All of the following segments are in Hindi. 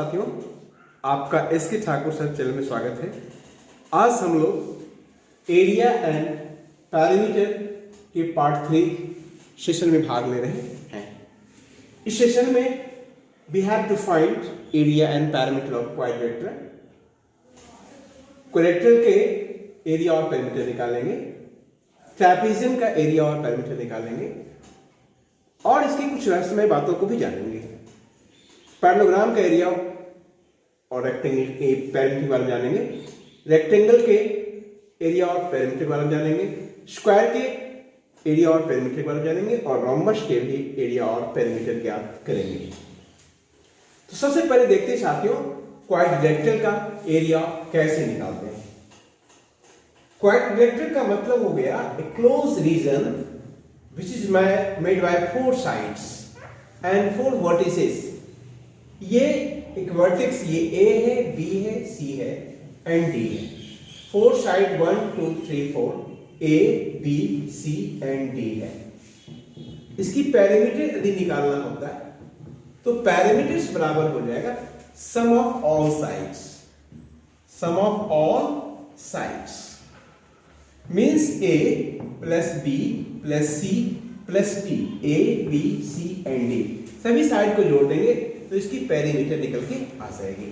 साथियों, आपका एस के ठाकुर सर चैनल में स्वागत है। आज हम लोग एरिया एंड पैरामीटर के पार्ट 3 सेशन में भाग ले रहे हैं। इस सेशन में we have to find area and parameter of quadrilateral. Quadrilateral के एरिया और पैरामीटर निकालेंगे, ट्रैपेजियम का एरिया और पैरामीटर निकालेंगे और इसकी कुछ रहस्यमय बातों को भी जानेंगे। पैरेललोग्राम का एरिया और रेक्टेंगल के पैरामीटर के बारे में जानेंगे, रेक्टेंगल के एरिया और पैरामीटर के बारे में जानेंगे, स्क्वायर के एरिया और पैरामीटर के बारे में जानेंगे और रोम्बस के भी एरिया और पैरामीटर ज्ञात करेंगे। तो सबसे पहले देखते हैं साथियों, क्वाड्रिलेटरल का एरिया कैसे निकालते हैं। क्वाड्रिलेटरल का मतलब हो गया a close region which is made by 4 sides and 4 vertices। ये एक वर्टेक्स, ये A है, B है, C है एंड D है। 4 side 1 2 3 4 A B C and D है। इसकी पैरामीटर यदि निकालना होता है तो पैरामीटर्स बराबर हो जाएगा sum of all sides. Sum of all sides means A plus B plus C plus D। A B C and D सभी साइड को जोड़ देंगे तो इसकी पैरामीटर निकल के आ जाएगी।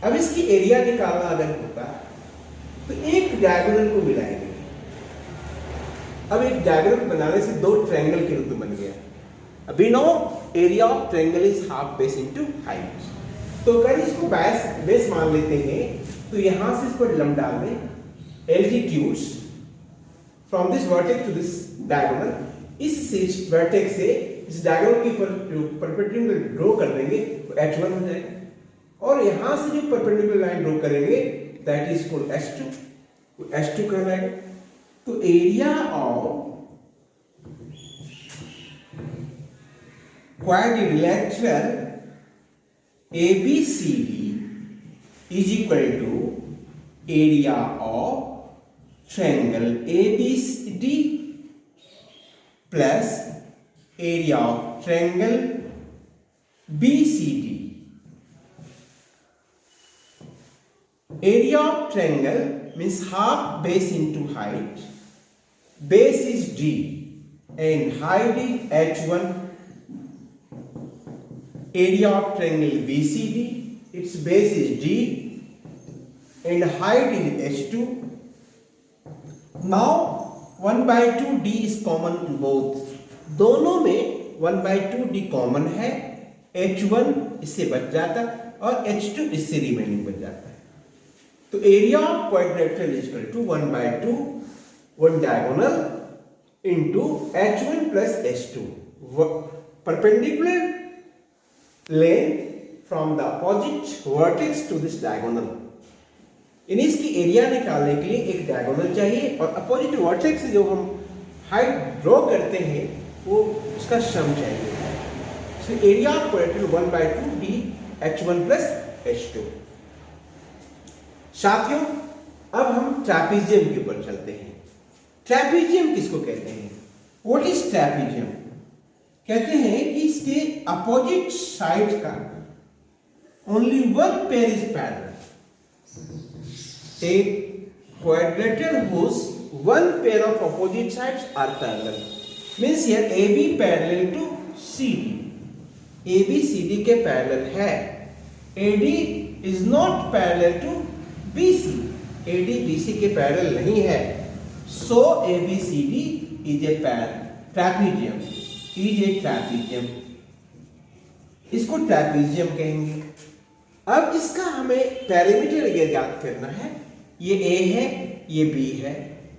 अब इसकी एरिया निकालना अगर होता तो एक डायगोनल को मिलाएंगे। अब एक डायगोनल बनाने से 2 ट्रायंगल के रूप में बन गया। अभी know area of triangle is half base into height. तो अगर इसको बेस मान लेते हैं तो यहां से इस पर लंब डाल दें altitudes from this vertex to this diagonal. इस वर्टेक्स से इस डायगोनल की परपेंडिकुलर ड्रॉ कर देंगे तो H1 हो जाएगा और यहां से जो परपेंडिकुलर लाइन ड्रॉ करेंगे दैट इज कॉल्ड H2। तो H2 कहलाएगा। तो area of quadrilateral ABCD is equal to area of triangle ABCD plus area of triangle BCD। Area of triangle means half base into height. Base is D and height is H1। Area of triangle BCD, its base is D and height is H2। Now 1/2 D is common in both। दोनों में 1/2 D कॉमन है। H1 इससे बच जाता और H2 इससे रिमेनिंग बच जाता है। तो area of quadrilateral is equal to 1/2 1 diagonal into H1 plus H2। Perpendicular length from the opposite vertex to this diagonal. यानी इसकी एरिया निकालने के लिए एक डायगोनल चाहिए और अपोजिट वर्टेक्स से जो हम हाइट ड्रॉ करते हैं वो उसका सम चाहिए। So area of quadrilateral 1/2 D H1 plus H2। साथियों, अब हम ट्रैपेजियम के ऊपर चलते हैं। ट्रैपेजियम किसको कहते हैं? What is trapezium? कहते हैं कि इसके अपोजिट साइड का only one pair is parallel. A quadrilateral whose one pair of opposite sides are parallel means here AB parallel to CD। AB CD के पैरेलल है। AD is not parallel to BC। AD BC के पैरेलल नहीं है। So ABCD is a trapezium। is a trapezium। इसको ट्रैपेजियम कहेंगे। अब इसका हमें पैरामीटर ज्ञात करना है। ये A है, ये B है,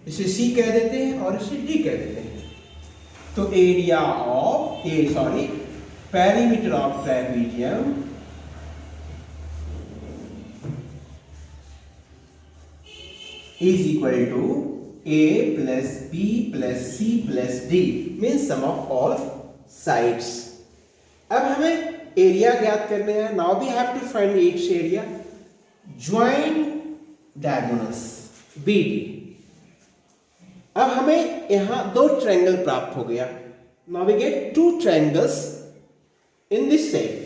इसे C कह देते हैं और इसे D कह देते हैं। तो area of parameter of trapezium is equal to A plus B plus C plus D means sum of all sides. अब हमें एरिया ज्ञात करने हैं। Now we have to find its area. Join diagonals BD। अब हमें यहां 2 ट्रायंगल प्राप्त हो गया। Now we get 2 triangles in this shape।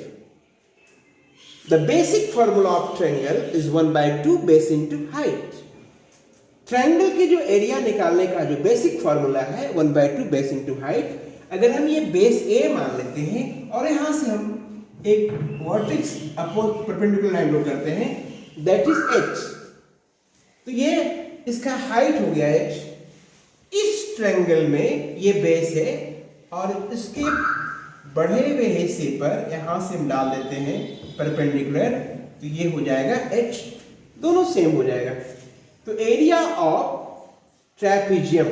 The basic formula of triangle is 1/2 base into height. Triangle के जो एरिया निकालने का जो बेसिक फॉर्मूला है 1/2 बेस इंटू हाइट। अगर हम ये बेस ए मान लेते हैं और यहाँ से हम एक vertex upon perpendicular line draw करते हैं, दैट इज एच। तो ये इसका हाइट हो गया एच। इस ट्रायंगल में ये बेस है और इसके बढ़े हुए हिस्से पर यहां से हम डाल देते हैं परपेंडिकुलर, तो ये हो जाएगा एच, दोनों सेम हो जाएगा। तो area of trapezium,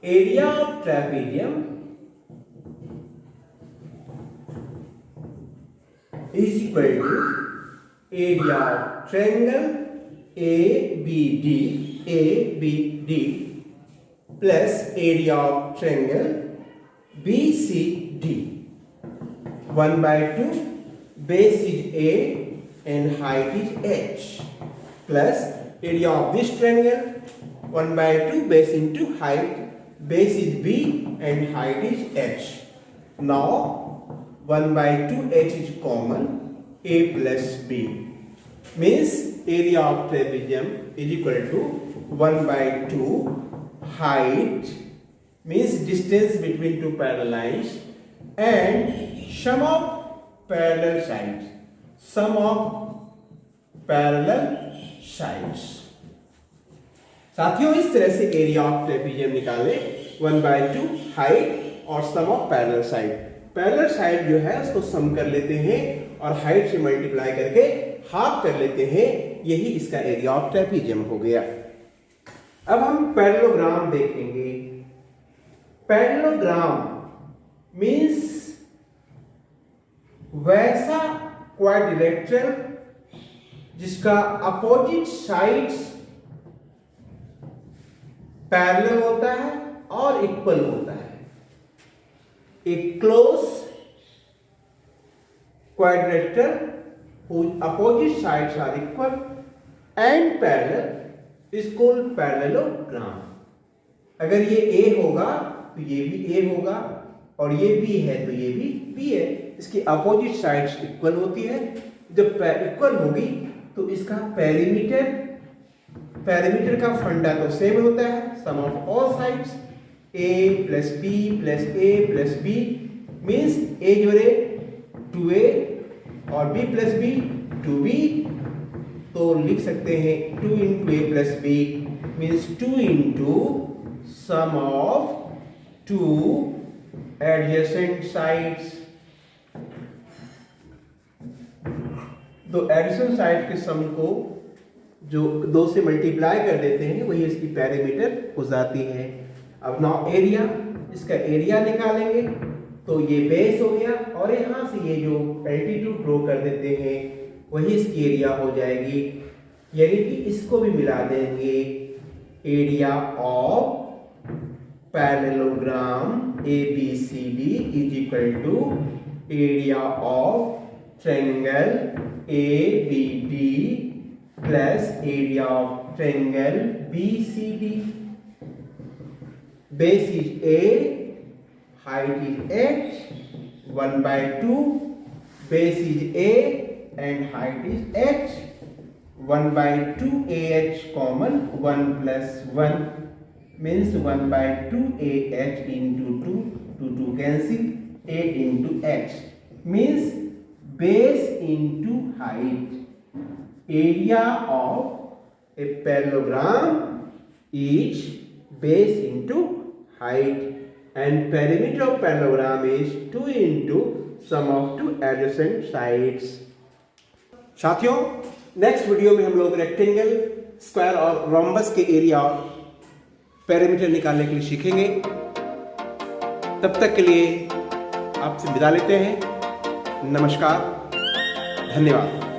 area of trapezium is equal to area of triangle ABD plus area of triangle BCD। 1/2 base is A and height is H plus area of this triangle 1/2 base into height, base is B and height is H। Now 1/2 H is common, A plus B means area of trapezium is equal to 1/2 height means distance between two parallel lines and sum of parallel sides, sum of parallel sides। साथियों इस तरह से एरिया ऑफ ट्रेपेजियम निकाले 1/2 हाइट और sum of parallel side. Parallel side जो है उसको सम कर लेते हैं और हाइट से मल्टीप्लाई करके हाफ कर लेते हैं, यही इसका एरिया ऑफ ट्रेपेजियम हो गया। अब हम पैरेललोग्राम देखेंगे। पैरेललोग्राम मींस वैसा क्वाड्रिलेटरल जिसका अपोजिट साइड्स पैरेलल होता है और इक्वल होता है। एक close quadrilateral whose opposite sides are equal and parallel is called parallelogram। अगर ये A होगा तो ये भी A होगा और ये B है तो ये भी B है। इसकी अपोजिट साइड्स इक्वल होती है। जब इक्वल होगी तो इसका पैरामीटर का फंडा तो सेम होता है, sum of all sides A plus B plus A plus B means A जोड़े 2A और B प्लस B 2B, तो लिख सकते हैं 2 into A plus B means 2 into sum of 2 adjacent sides. तो एडजेसेंट साइड के सम को जो 2 से मल्टीप्लाई कर देते हैं वही इसकी पैरामीटर हो जाती है। अब नाउ एरिया, इसका एरिया निकालेंगे तो ये बेस हो गया और यहाँ से ये जो एल्टीट्यूड ड्रॉ कर देते हैं वही इसकी एरिया हो जाएगी, यानी कि इसको भी मिला देंगे। Area of parallelogram ABCD is equal to area of triangle ABD plus area of triangle BCD। Base is A, height is H, 1/2 base is A and height is H, 1/2 AH common, 1 plus 1 means 1/2 AH into 2, 2 cancel, 8 into H means base into height। Area of a parallelogram is base into height and perimeter of parallelogram is 2 into sum of 2 adjacent sides। साथियों नेक्स्ट वीडियो में हम लोग रेक्टेंगल, स्क्वायर और रोम्बस के एरिया पैरामीटर निकालने के लिए सीखेंगे। तब तक के लिए आपसे विदा लेते हैं। नमस्कार, धन्यवाद।